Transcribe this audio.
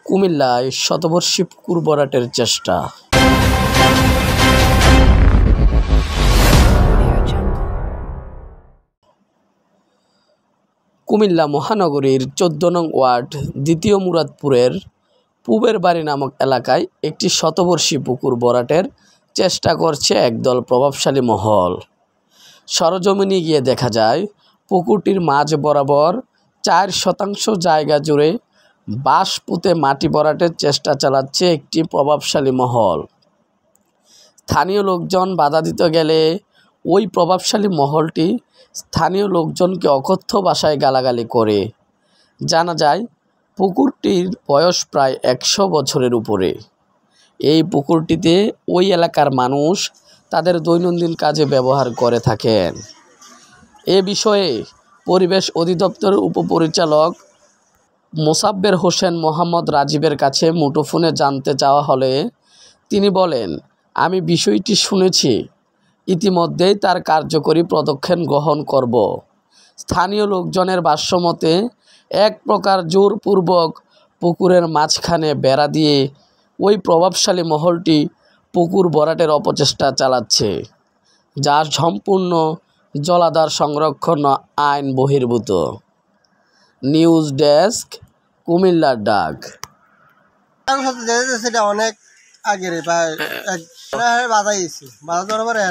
কুমিল্লায় শতবর্ষী পুকুর ভরাটের চেষ্টা। কুমিল্লা মহানগরীর ১৪ নং ওয়ার্ড দ্বিতীয় মুরাদপুরের পূবের বাড়ি নামক এলাকায় একটি শতবর্ষী পুকুর ভরাটের চেষ্টা করছে একদল প্রভাবশালী মহল। সরজমিনে গিয়ে দেখা যায়, পুকুরটির মাঝ বরাবর ৪% জায়গা জুড়ে বাঁশ পুঁতে মাটি ভরাটের চেষ্টা চালাচ্ছে একটি প্রভাবশালী মহল। স্থানীয় লোকজন বাধা দিতে গেলে ওই প্রভাবশালী মহলটি স্থানীয় লোকজনকে অকথ্য ভাষায় গালাগালি করে। জানা যায়, পুকুরটির বয়স প্রায় ১০০ বছরের উপরে। এই পুকুরটিতে ওই এলাকার মানুষ তাদের দৈনন্দিন কাজে ব্যবহার করে থাকেন। এ বিষয়ে পরিবেশ অধিদপ্তরের উপপরিচালক মোসাব্বের হোসেন মোহাম্মদ রাজীবের কাছে মুঠোফোনে জানতে চাওয়া হলে তিনি বলেন, আমি বিষয়টি শুনেছি, ইতিমধ্যেই তার কার্যকরী পদক্ষেপ গ্রহণ করব। স্থানীয় লোকজনের ভাষ্যমতে, এক প্রকার জোরপূর্বক পুকুরের মাঝখানে বেড়া দিয়ে ওই প্রভাবশালী মহলটি পুকুর ভরাটের অপচেষ্টা চালাচ্ছে, যা সম্পূর্ণ জলাধার সংরক্ষণ আইন বহির্ভূত। নিউজ ডেস্ক, কুমিল্লার ডাক। সেটা অনেক আগের প্রায় বাধা দেওয়ার পরে